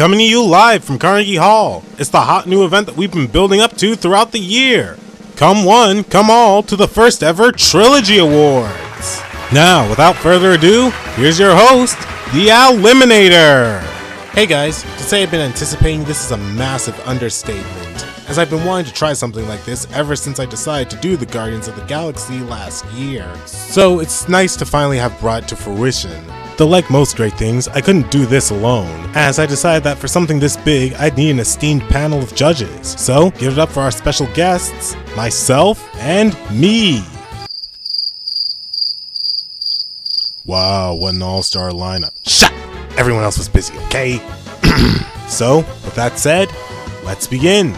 Coming to you live from Carnegie Hall. It's the hot new event that we've been building up to throughout the year. Come one, come all to the first ever Trilogy Awards. Now, without further ado, here's your host, the Eliminator. Hey guys, to say I've been anticipating this is a massive understatement, as I've been wanting to try something like this ever since I decided to do the Guardians of the Galaxy last year. So it's nice to finally have brought it to fruition. Though like most great things, I couldn't do this alone, as I decided that for something this big, I'd need an esteemed panel of judges. So, give it up for our special guests, myself, and me! Wow, what an all-star lineup. Shut! Everyone else was busy, okay? So, with that said, let's begin!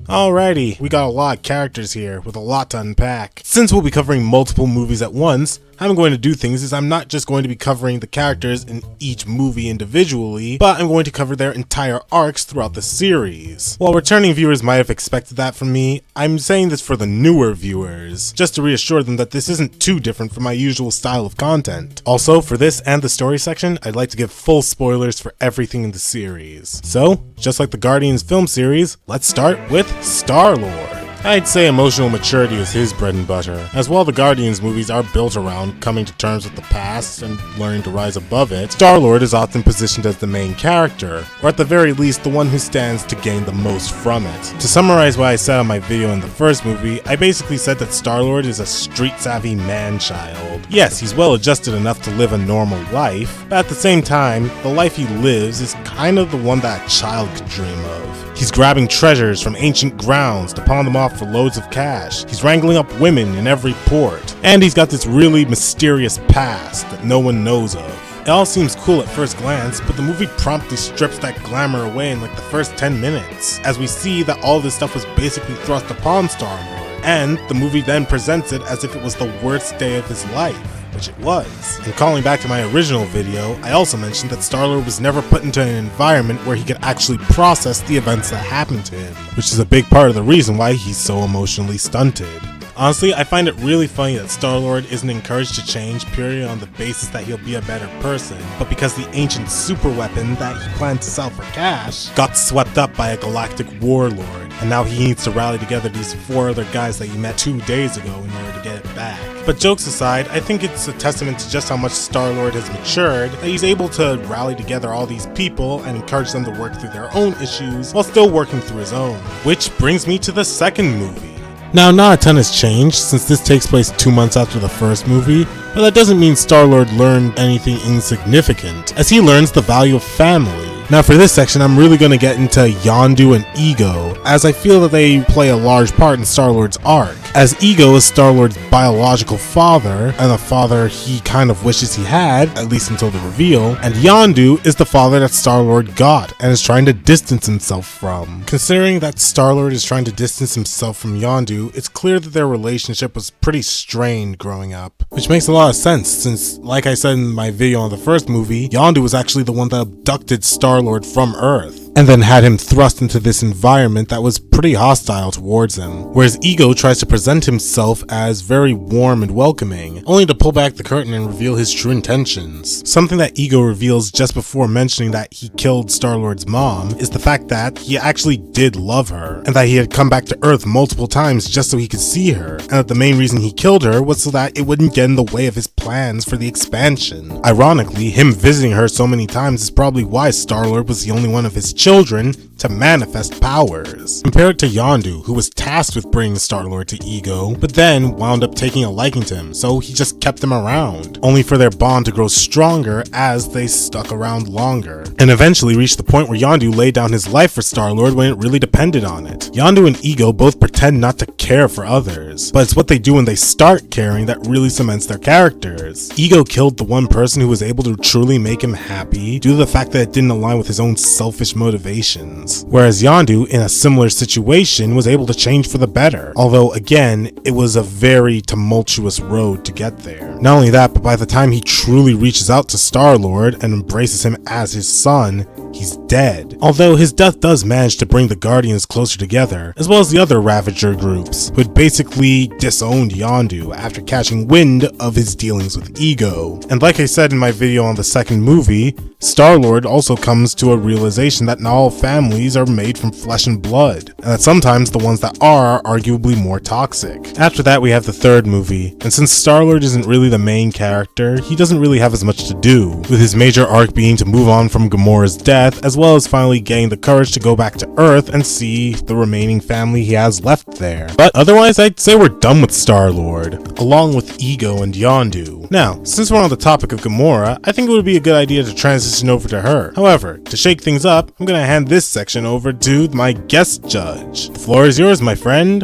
Alrighty, we got a lot of characters here, with a lot to unpack. Since we'll be covering multiple movies at once, how I'm going to do things is I'm not just going to be covering the characters in each movie individually, but I'm going to cover their entire arcs throughout the series. While returning viewers might have expected that from me, I'm saying this for the newer viewers, just to reassure them that this isn't too different from my usual style of content. Also, for this and the story section, I'd like to give full spoilers for everything in the series. So, just like the Guardians film series, let's start with Star-Lord. I'd say emotional maturity is his bread and butter, as while the Guardians movies are built around coming to terms with the past and learning to rise above it, Star-Lord is often positioned as the main character, or at the very least the one who stands to gain the most from it. To summarize what I said on my video in the first movie, I basically said that Star-Lord is a street-savvy man-child. Yes, he's well-adjusted enough to live a normal life, but at the same time, the life he lives is kind of the one that a child could dream of. He's grabbing treasures from ancient grounds to pawn them off for loads of cash. He's wrangling up women in every port. And he's got this really mysterious past that no one knows of. It all seems cool at first glance, but the movie promptly strips that glamour away in like the first 10 minutes, as we see that all this stuff was basically thrust upon Star-Lord, and the movie then presents it as if it was the worst day of his life. Which it was. And calling back to my original video, I also mentioned that Star-Lord was never put into an environment where he could actually process the events that happened to him, which is a big part of the reason why he's so emotionally stunted. Honestly, I find it really funny that Star-Lord isn't encouraged to change purely on the basis that he'll be a better person, but because the ancient superweapon that he planned to sell for cash got swept up by a galactic warlord, and now he needs to rally together these 4 other guys that he met 2 days ago in order to get it back. But jokes aside, I think it's a testament to just how much Star-Lord has matured that he's able to rally together all these people and encourage them to work through their own issues while still working through his own. Which brings me to the second movie. Now, not a ton has changed since this takes place 2 months after the first movie, but that doesn't mean Star-Lord learned anything insignificant, as he learns the value of family. Now for this section, I'm really going to get into Yondu and Ego, as I feel that they play a large part in Star-Lord's arc, as Ego is Star-Lord's biological father, and a father he kind of wishes he had, at least until the reveal, and Yondu is the father that Star-Lord got, and is trying to distance himself from. Considering that Star-Lord is trying to distance himself from Yondu, it's clear that their relationship was pretty strained growing up, which makes a lot of sense, since, like I said in my video on the first movie, Yondu was actually the one that abducted Star-Lord from Earth, and then had him thrust into this environment that was pretty hostile towards him, whereas Ego tries to present himself as very warm and welcoming, only to pull back the curtain and reveal his true intentions. Something that Ego reveals just before mentioning that he killed Star-Lord's mom is the fact that he actually did love her, and that he had come back to Earth multiple times just so he could see her, and that the main reason he killed her was so that it wouldn't get in the way of his plans for the expansion. Ironically, him visiting her so many times is probably why Star-Lord was the only one of his children to manifest powers. Compare it to Yondu, who was tasked with bringing Star-Lord to Ego, but then wound up taking a liking to him, so he just kept him around, only for their bond to grow stronger as they stuck around longer, and eventually reached the point where Yondu laid down his life for Star-Lord when it really depended on it. Yondu and Ego both pretend not to care for others, but it's what they do when they start caring that really cements their characters. Ego killed the one person who was able to truly make him happy due to the fact that it didn't align with his own selfish motivations motivations. Whereas Yondu, in a similar situation, was able to change for the better. Although, again, it was a very tumultuous road to get there. Not only that, but by the time he truly reaches out to Star-Lord and embraces him as his son, he's dead. Although his death does manage to bring the Guardians closer together, as well as the other Ravager groups, who had basically disowned Yondu after catching wind of his dealings with Ego. And like I said in my video on the second movie, Star-Lord also comes to a realization that not all families are made from flesh and blood, and that sometimes the ones that are arguably more toxic. After that, we have the third movie, and since Star-Lord isn't really the main character, he doesn't really have as much to do, with his major arc being to move on from Gamora's death, as well as finally getting the courage to go back to Earth and see the remaining family he has left there. But otherwise, I'd say we're done with Star-Lord, along with Ego and Yondu. Now, since we're on the topic of Gamora, I think it would be a good idea to transition over to her. However, to shake things up, I'm gonna hand this section over to my guest judge. The floor is yours, my friend.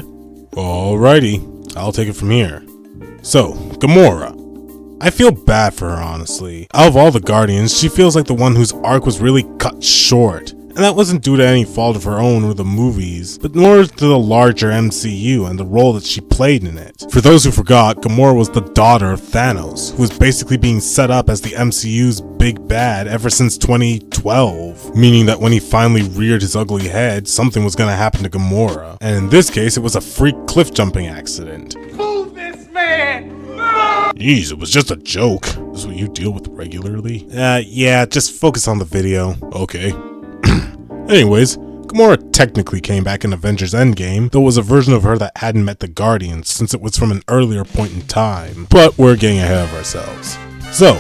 Alrighty, I'll take it from here. So, Gamora. I feel bad for her, honestly. Out of all the Guardians, she feels like the one whose arc was really cut short. And that wasn't due to any fault of her own or the movies, but more to the larger MCU and the role that she played in it. For those who forgot, Gamora was the daughter of Thanos, who was basically being set up as the MCU's big bad ever since 2012, meaning that when he finally reared his ugly head, something was gonna happen to Gamora. And in this case, it was a freak cliff jumping accident. Move this man! Jeez, it was just a joke. This is what you deal with regularly? Yeah, just focus on the video. Okay. Anyways, Gamora technically came back in Avengers Endgame, though it was a version of her that hadn't met the Guardians since it was from an earlier point in time. But we're getting ahead of ourselves. So,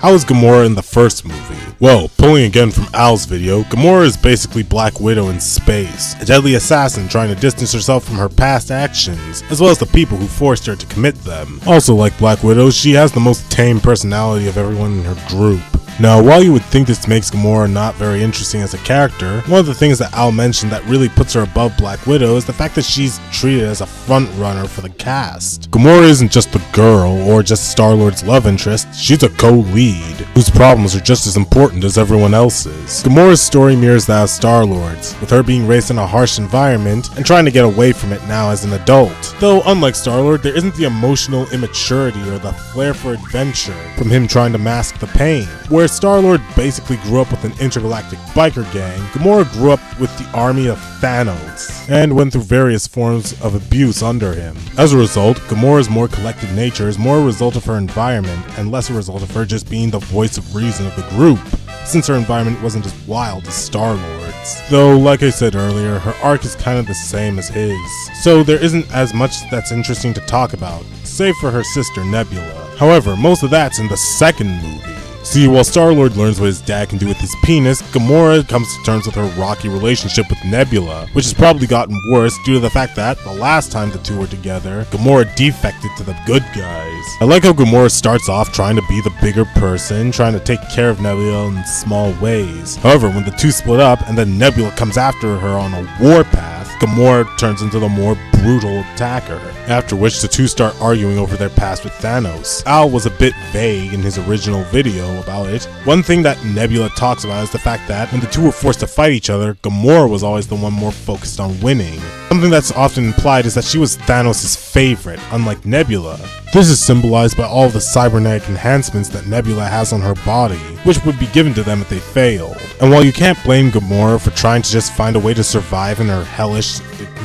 how was Gamora in the first movie? Well, pulling again from Al's video, Gamora is basically Black Widow in space, a deadly assassin trying to distance herself from her past actions, as well as the people who forced her to commit them. Also, like Black Widow, she has the most tame personality of everyone in her group. Now, while you would think this makes Gamora not very interesting as a character, one of the things that Al mentioned that really puts her above Black Widow is the fact that she's treated as a front runner for the cast. Gamora isn't just a girl or just Star-Lord's love interest, she's a co-lead, whose problems are just as important as everyone else's. Gamora's story mirrors that of Star-Lord's, with her being raised in a harsh environment and trying to get away from it now as an adult. Though, unlike Star-Lord, there isn't the emotional immaturity or the flair for adventure from him trying to mask the pain. Where Star-Lord basically grew up with an intergalactic biker gang, Gamora grew up with the army of Thanos, and went through various forms of abuse under him. As a result, Gamora's more collected nature is more a result of her environment, and less a result of her just being the voice of reason of the group, since her environment wasn't as wild as Star-Lord's. Though, like I said earlier, her arc is kind of the same as his, so there isn't as much that's interesting to talk about, save for her sister Nebula. However, most of that's in the second movie. See, while Star-Lord learns what his dad can do with his penis, Gamora comes to terms with her rocky relationship with Nebula, which has probably gotten worse due to the fact that, the last time the two were together, Gamora defected to the good guys. I like how Gamora starts off trying to be the bigger person, trying to take care of Nebula in small ways. However, when the two split up, and then Nebula comes after her on a warpath, Gamora turns into the more brutal attacker, after which the two start arguing over their past with Thanos. Al was a bit vague in his original video about it. One thing that Nebula talks about is the fact that when the two were forced to fight each other, Gamora was always the one more focused on winning. Something that's often implied is that she was Thanos' favorite, unlike Nebula. This is symbolized by all of the cybernetic enhancements that Nebula has on her body, which would be given to them if they failed. And while you can't blame Gamora for trying to just find a way to survive in her hellish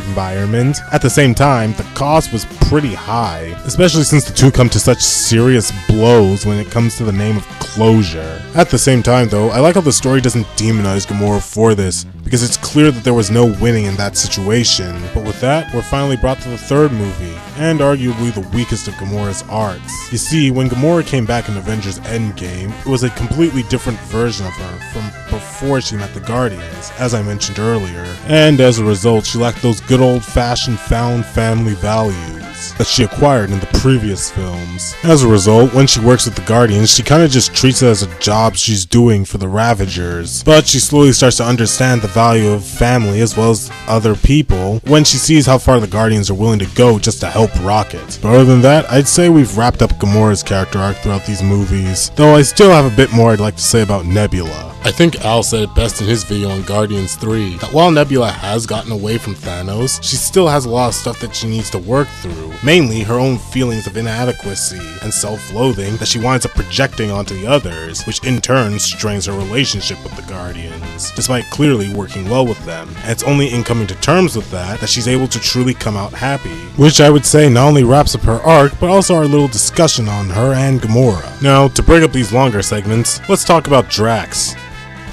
environment, at the same time, the cost was pretty high, especially since the two come to such serious blows when it comes to the name of closure. At the same time though, I like how the story doesn't demonize Gamora for this, because it's clear that there was no winning in that situation. But with that, we're finally brought to the third movie, and arguably the weakest of Gamora's arcs. You see, when Gamora came back in Avengers Endgame, it was a completely different version of her from before she met the Guardians, as I mentioned earlier, and as a result, she lacked those good old-fashioned found family values that she acquired in the previous films. As a result, when she works with the Guardians, she kinda just treats it as a job she's doing for the Ravagers, but she slowly starts to understand the value of family as well as other people when she sees how far the Guardians are willing to go just to help Rocket. But other than that, I'd say we've wrapped up Gamora's character arc throughout these movies, though I still have a bit more I'd like to say about Nebula. I think Al said it best in his video on Guardians 3, that while Nebula has gotten away from Thanos, she still has a lot of stuff that she needs to work through, mainly her own feelings of inadequacy and self-loathing that she winds up projecting onto the others, which in turn strains her relationship with the Guardians, despite clearly working well with them. And it's only in coming to terms with that she's able to truly come out happy, which I would say not only wraps up her arc, but also our little discussion on her and Gamora. Now, to break up these longer segments, let's talk about Drax.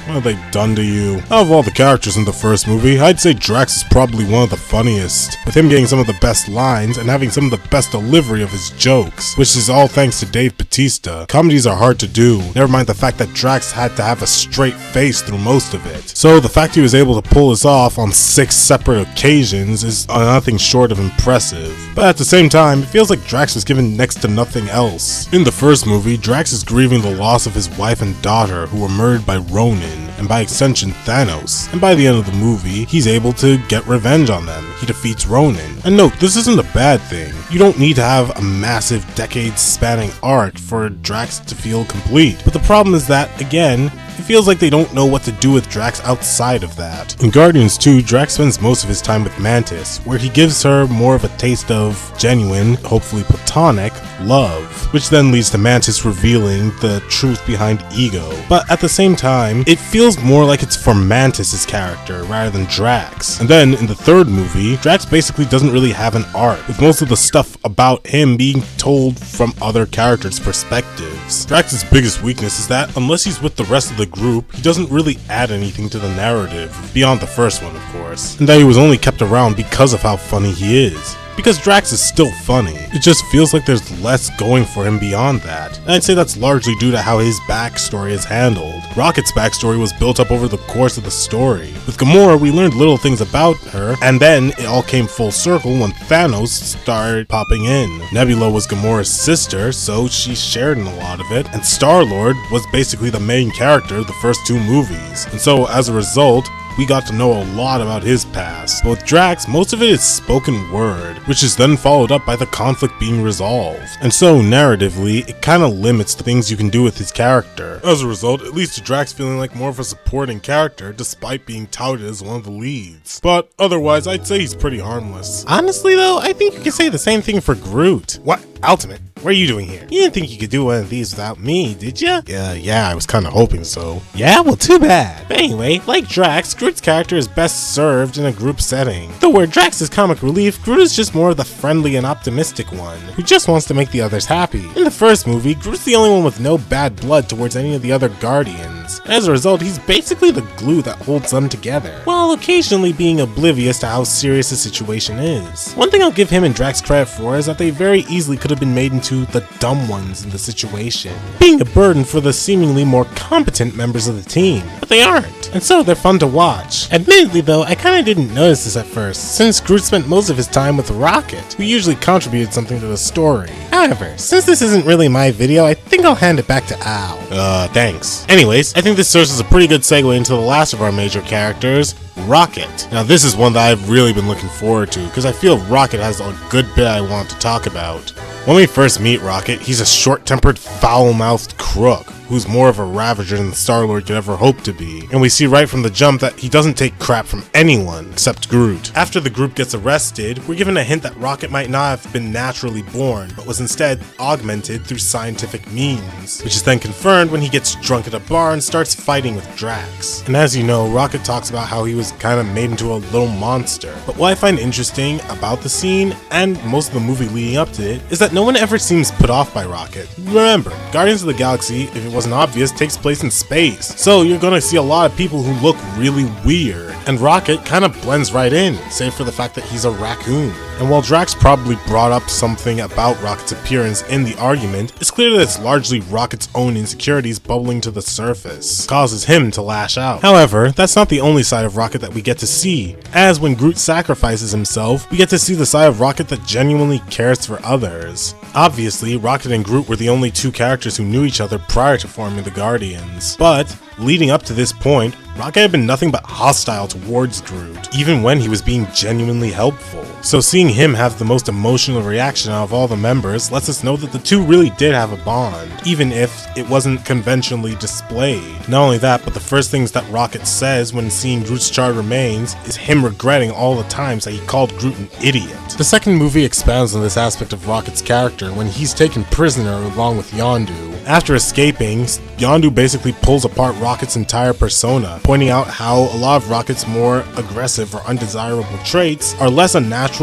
What have they done to you? Out of all the characters in the first movie, I'd say Drax is probably one of the funniest, with him getting some of the best lines and having some of the best delivery of his jokes, which is all thanks to Dave Bautista. Comedies are hard to do, never mind the fact that Drax had to have a straight face through most of it. So the fact he was able to pull this off on 6 separate occasions is nothing short of impressive. But at the same time, it feels like Drax was given next to nothing else. In the first movie, Drax is grieving the loss of his wife and daughter who were murdered by Ronin, and by extension Thanos, and by the end of the movie, he's able to get revenge on them. He defeats Ronin. And note, this isn't a bad thing. You don't need to have a massive decades-spanning arc for Drax to feel complete. But the problem is that, again, it feels like they don't know what to do with Drax outside of that. In Guardians 2, Drax spends most of his time with Mantis, where he gives her more of a taste of genuine, hopefully platonic, love, which then leads to Mantis revealing the truth behind Ego. But at the same time, it feels more like it's for Mantis' character rather than Drax. And then in the third movie, Drax basically doesn't really have an arc, with most of the stuff about him being told from other characters' perspectives. Drax's biggest weakness is that unless he's with the rest of the group, he doesn't really add anything to the narrative, beyond the first one of course, and that he was only kept around because of how funny he is. Because Drax is still funny, it just feels like there's less going for him beyond that. And I'd say that's largely due to how his backstory is handled. Rocket's backstory was built up over the course of the story. With Gamora, we learned little things about her, and then it all came full circle when Thanos started popping in. Nebula was Gamora's sister, so she shared in a lot of it, and Star-Lord was basically the main character of the first 2 movies. And so, as a result, we got to know a lot about his past. But with Drax, most of it is spoken word, which is then followed up by the conflict being resolved. And so, narratively, it kinda limits the things you can do with his character. As a result, it leads to Drax feeling like more of a supporting character, despite being touted as one of the leads. But otherwise, I'd say he's pretty harmless. Honestly though, I think you could say the same thing for Groot. What? Ultimate? What are you doing here? You didn't think you could do one of these without me, did ya? Yeah, I was kinda hoping so. Yeah, well too bad. But anyway, like Drax, Groot's character is best served in a group setting. Though where Drax is comic relief, Groot is just more of the friendly and optimistic one, who just wants to make the others happy. In the first movie, Groot's the only one with no bad blood towards any of the other Guardians. And as a result, he's basically the glue that holds them together, while occasionally being oblivious to how serious the situation is. One thing I'll give him and Drax credit for is that they very easily could have been made into the dumb ones in the situation, being a burden for the seemingly more competent members of the team, but they aren't, and so they're fun to watch. Admittedly though, I kinda didn't notice this at first, since Groot spent most of his time with Rocket, who usually contributed something to the story. However, since this isn't really my video, I think I'll hand it back to Al. Thanks. Anyways, I think this serves as a pretty good segue into the last of our major characters, Rocket. Now this is one that I've really been looking forward to, because I feel Rocket has a good bit I want to talk about. When we first meet Rocket, he's a short-tempered, foul-mouthed crook, who's more of a Ravager than Star-Lord could ever hope to be. And we see right from the jump that he doesn't take crap from anyone except Groot. After the group gets arrested, we're given a hint that Rocket might not have been naturally born, but was instead augmented through scientific means, which is then confirmed when he gets drunk at a bar and starts fighting with Drax. And as you know, Rocket talks about how he was kind of made into a little monster. But what I find interesting about the scene, and most of the movie leading up to it, is that no one ever seems put off by Rocket. Remember, Guardians of the Galaxy, if it wasn't obvious, takes place in space, so you're gonna see a lot of people who look really weird, and Rocket kind of blends right in, save for the fact that he's a raccoon. And while Drax probably brought up something about Rocket's appearance in the argument, it's clear that it's largely Rocket's own insecurities bubbling to the surface, causes him to lash out. However, that's not the only side of Rocket that we get to see, as when Groot sacrifices himself, we get to see the side of Rocket that genuinely cares for others. Obviously, Rocket and Groot were the only 2 characters who knew each other prior to forming the Guardians, but leading up to this point, Rocket had been nothing but hostile towards Groot, even when he was being genuinely helpful. So seeing him have the most emotional reaction out of all the members lets us know that the two really did have a bond, even if it wasn't conventionally displayed. Not only that, but the first things that Rocket says when seeing Groot's charred remains is him regretting all the times that he called Groot an idiot. The second movie expounds on this aspect of Rocket's character when he's taken prisoner along with Yondu. After escaping, Yondu basically pulls apart Rocket's entire persona, pointing out how a lot of Rocket's more aggressive or undesirable traits are less a natural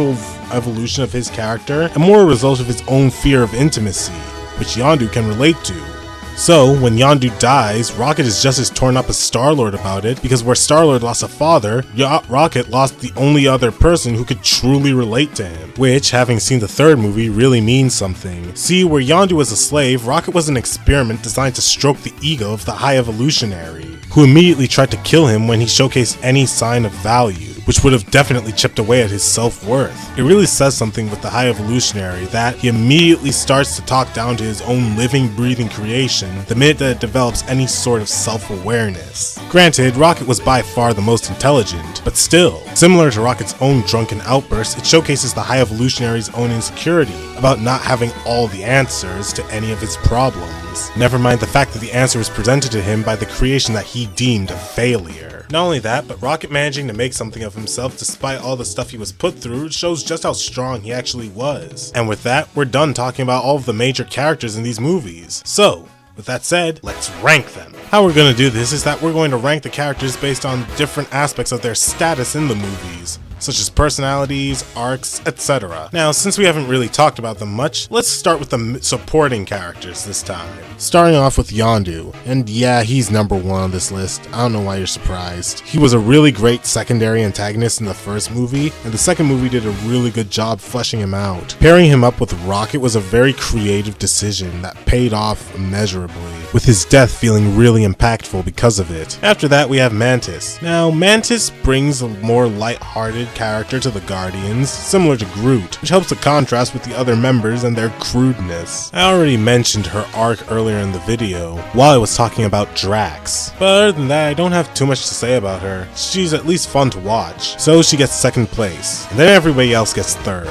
evolution of his character and more a result of his own fear of intimacy, which Yondu can relate to. So, when Yondu dies, Rocket is just as torn up as Star-Lord about it, because where Star-Lord lost a father, Rocket lost the only other person who could truly relate to him, which, having seen the third movie, really means something. See, where Yondu was a slave, Rocket was an experiment designed to stroke the ego of the High Evolutionary, who immediately tried to kill him when he showcased any sign of value, which would have definitely chipped away at his self-worth. It really says something with the High Evolutionary that he immediately starts to talk down to his own living, breathing creation the minute that it develops any sort of self-awareness. Granted, Rocket was by far the most intelligent, but still, similar to Rocket's own drunken outburst, it showcases the High Evolutionary's own insecurity about not having all the answers to any of his problems. Never mind the fact that the answer was presented to him by the creation that he deemed a failure. Not only that, but Rocket managing to make something of himself despite all the stuff he was put through shows just how strong he actually was. And with that, we're done talking about all of the major characters in these movies. So, with that said, let's rank them. How we're going to do this is that we're going to rank the characters based on different aspects of their status in the movies, such as personalities, arcs, etc. Now, since we haven't really talked about them much, let's start with the supporting characters this time. Starting off with Yondu, and yeah, he's number one on this list. I don't know why you're surprised. He was a really great secondary antagonist in the first movie, and the second movie did a really good job fleshing him out. Pairing him up with Rocket was a very creative decision that paid off immeasurably, with his death feeling really impactful because of it. After that, we have Mantis. Now, Mantis brings a more light-hearted character to the Guardians, similar to Groot, which helps to contrast with the other members and their crudeness. I already mentioned her arc earlier in the video, while I was talking about Drax, but other than that, I don't have too much to say about her. She's at least fun to watch, so she gets second place, and then everybody else gets third.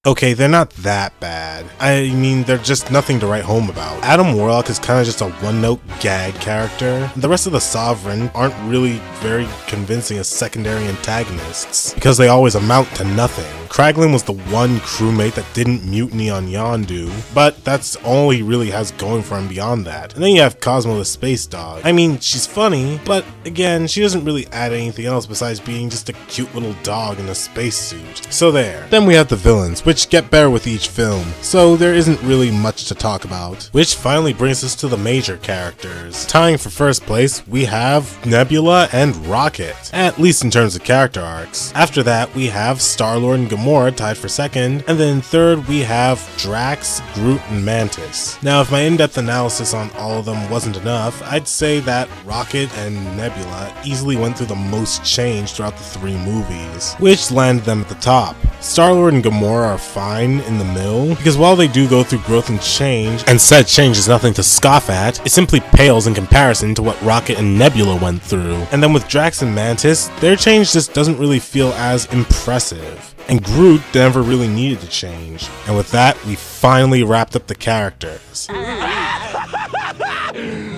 Okay, they're not that bad. I mean, they're just nothing to write home about. Adam Warlock is kind of just a one-note gag character. The rest of the Sovereign aren't really very convincing as secondary antagonists, because they always amount to nothing. Kraglin was the one crewmate that didn't mutiny on Yondu, but that's all he really has going for him beyond that. And then you have Cosmo the Space Dog. I mean, she's funny, but again, she doesn't really add anything else besides being just a cute little dog in a spacesuit. So there. Then we have the villains, which get better with each film, so there isn't really much to talk about. Which finally brings us to the major characters. Tying for first place, we have Nebula and Rocket, at least in terms of character arcs. After that, we have Star-Lord and Gamora tied for second, and then third we have Drax, Groot, and Mantis. Now, if my in-depth analysis on all of them wasn't enough, I'd say that Rocket and Nebula easily went through the most change throughout the three movies, which landed them at the top. Star-Lord and Gamora are fine in the middle, because while they do go through growth and change, and said change is nothing to scoff at, it simply pales in comparison to what Rocket and Nebula went through. And then with Drax and Mantis, their change just doesn't really feel as impressive. And Groot never really needed to change. And with that, we finally wrapped up the characters.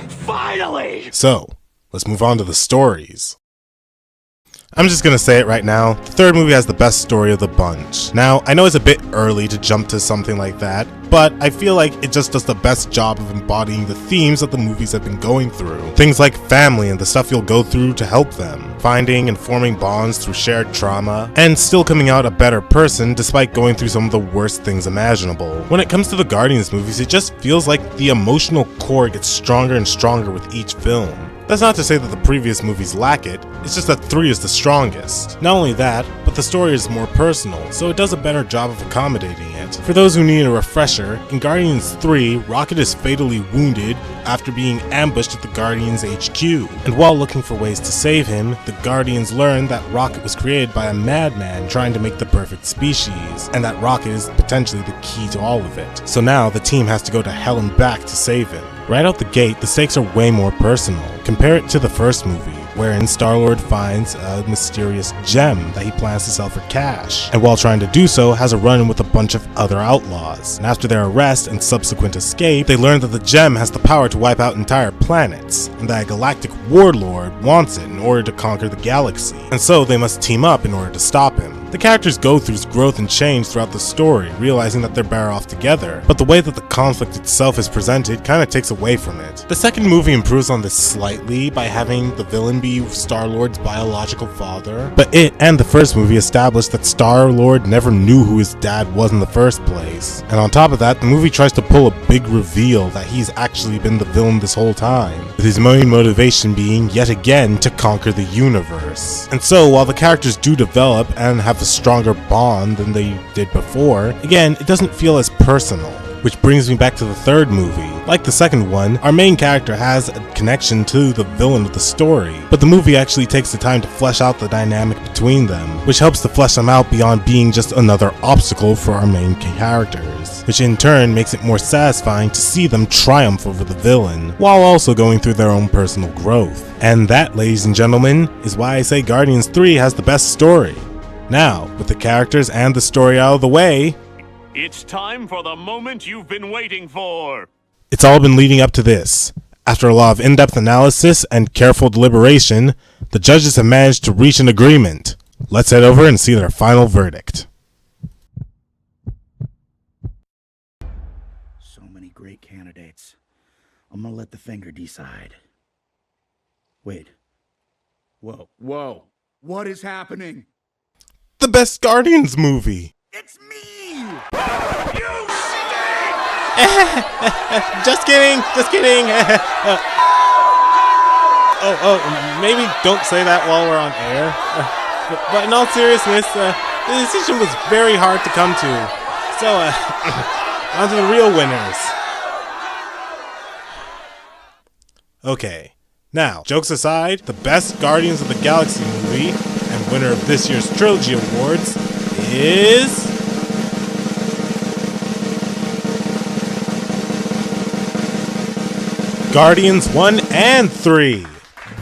Finally! So, let's move on to the stories. I'm just gonna say it right now, the third movie has the best story of the bunch. Now, I know it's a bit early to jump to something like that, but I feel like it just does the best job of embodying the themes that the movies have been going through. Things like family and the stuff you'll go through to help them, finding and forming bonds through shared trauma, and still coming out a better person despite going through some of the worst things imaginable. When it comes to the Guardians movies, it just feels like the emotional core gets stronger and stronger with each film. That's not to say that the previous movies lack it, it's just that 3 is the strongest. Not only that, but the story is more personal, so it does a better job of accommodating it. For those who need a refresher, in Guardians 3, Rocket is fatally wounded after being ambushed at the Guardians HQ. And while looking for ways to save him, the Guardians learn that Rocket was created by a madman trying to make the perfect species, and that Rocket is potentially the key to all of it. So now the team has to go to hell and back to save him. Right out the gate, the stakes are way more personal. Compare it to the first movie. wherein Star-Lord finds a mysterious gem that he plans to sell for cash, and while trying to do so, has a run-in with a bunch of other outlaws. And after their arrest and subsequent escape, they learn that the gem has the power to wipe out entire planets, and that a galactic warlord wants it in order to conquer the galaxy, and so they must team up in order to stop him. The characters go through growth and change throughout the story, realizing that they're better off together, but the way that the conflict itself is presented kinda takes away from it. The second movie improves on this slightly by having the villain be Star-Lord's biological father, but it and the first movie established that Star-Lord never knew who his dad was in the first place. And on top of that, the movie tries to pull a big reveal that he's actually been the villain this whole time, with his main motivation being, yet again, to conquer the universe. And so, while the characters do develop and have a stronger bond than they did before, again, it doesn't feel as personal. Which brings me back to the third movie. Like the second one, our main character has a connection to the villain of the story, but the movie actually takes the time to flesh out the dynamic between them, which helps to flesh them out beyond being just another obstacle for our main characters, which in turn makes it more satisfying to see them triumph over the villain, while also going through their own personal growth. And that, ladies and gentlemen, is why I say Guardians 3 has the best story. Now, with the characters and the story out of the way, it's time for the moment you've been waiting for. It's all been leading up to this. After a lot of in-depth analysis and careful deliberation, the judges have managed to reach an agreement. Let's head over and see their final verdict. So many great candidates. I'm gonna let the finger decide. Wait. Whoa. What is happening? The best Guardians movie! It's me! Just kidding! Maybe don't say that while we're on air. But in all seriousness, the decision was very hard to come to. So, on to the real winners. Okay, now, jokes aside, the best Guardians of the Galaxy movie, and winner of this year's Trilogy Awards, is... Guardians 1 and 3.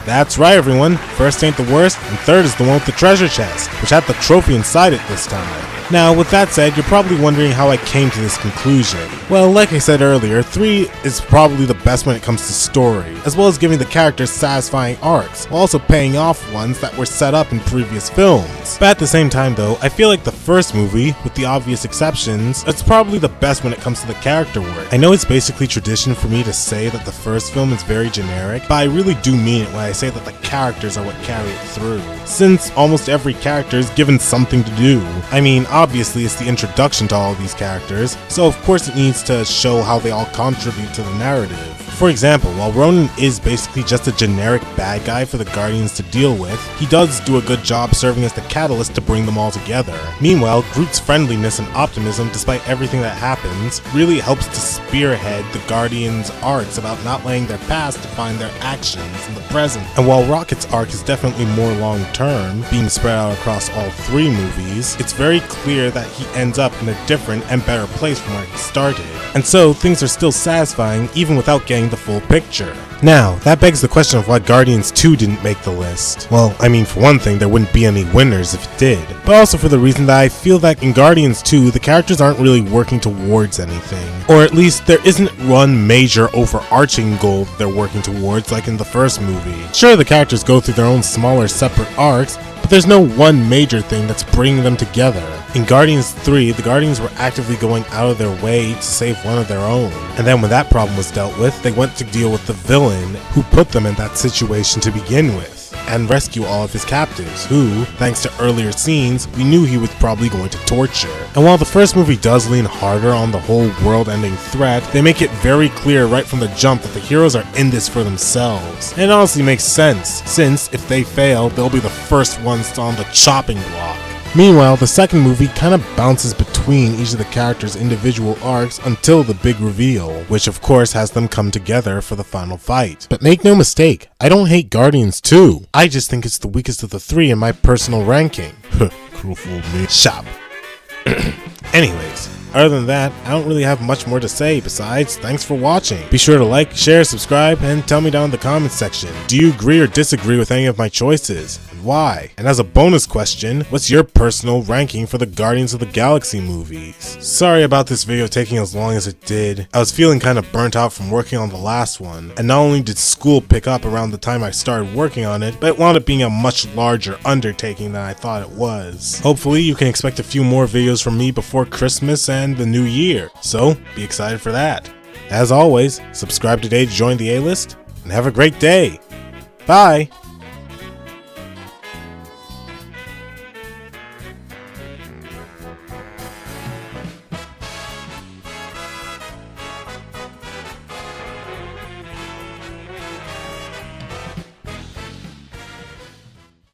That's right, everyone. First ain't the worst, and third is the one with the treasure chest, which had the trophy inside it this time. Now, with that said, you're probably wondering how I came to this conclusion. Well, like I said earlier, 3 is probably the best when it comes to story, as well as giving the characters satisfying arcs, while also paying off ones that were set up in previous films. But at the same time though, I feel like the first movie, with the obvious exceptions, it's probably the best when it comes to the character work. I know it's basically tradition for me to say that the first film is very generic, but I really do mean it when I say that the characters are what carry it through, since almost every character is given something to do. I mean, obviously it's the introduction to all of these characters, so of course it needs to show how they all contribute to the narrative. For example, while Ronan is basically just a generic bad guy for the Guardians to deal with, he does do a good job serving as the catalyst to bring them all together. Meanwhile, Groot's friendliness and optimism, despite everything that happens, really helps to spearhead the Guardians' arcs about not letting their past define their actions in the present. And while Rocket's arc is definitely more long-term, being spread out across all 3 movies, it's very clear that he ends up in a different and better place from where he started. And so, things are still satisfying even without getting the full picture. Now, that begs the question of why Guardians 2 didn't make the list. Well, I mean, for one thing, there wouldn't be any winners if it did, but also for the reason that I feel that in Guardians 2, the characters aren't really working towards anything. Or at least, there isn't one major overarching goal that they're working towards like in the first movie. Sure, the characters go through their own smaller separate arcs, but there's no one major thing that's bringing them together. In Guardians 3, the Guardians were actively going out of their way to save one of their own. And then when that problem was dealt with, they went to deal with the villain who put them in that situation to begin with, and rescue all of his captives, who, thanks to earlier scenes, we knew he was probably going to torture. And while the first movie does lean harder on the whole world-ending threat, they make it very clear right from the jump that the heroes are in this for themselves. And it honestly makes sense, since if they fail, they'll be the first ones on the chopping block. Meanwhile, the second movie kind of bounces between each of the characters' individual arcs until the big reveal, which of course has them come together for the final fight. But make no mistake, I don't hate Guardians 2. I just think it's the weakest of the 3 in my personal ranking. Cruel fool me. Shop. Anyways, Other than that, I don't really have much more to say besides thanks for watching. Be sure to like, share, subscribe, and tell me down in the comments section, do you agree or disagree with any of my choices, and why? And as a bonus question, what's your personal ranking for the Guardians of the Galaxy movies? Sorry about this video taking as long as it did. I was feeling kind of burnt out from working on the last one, and not only did school pick up around the time I started working on it, but it wound up being a much larger undertaking than I thought it was. Hopefully you can expect a few more videos from me before Christmas and the new year, so be excited for that. As always, subscribe today to join the A-list, and have a great day. Bye!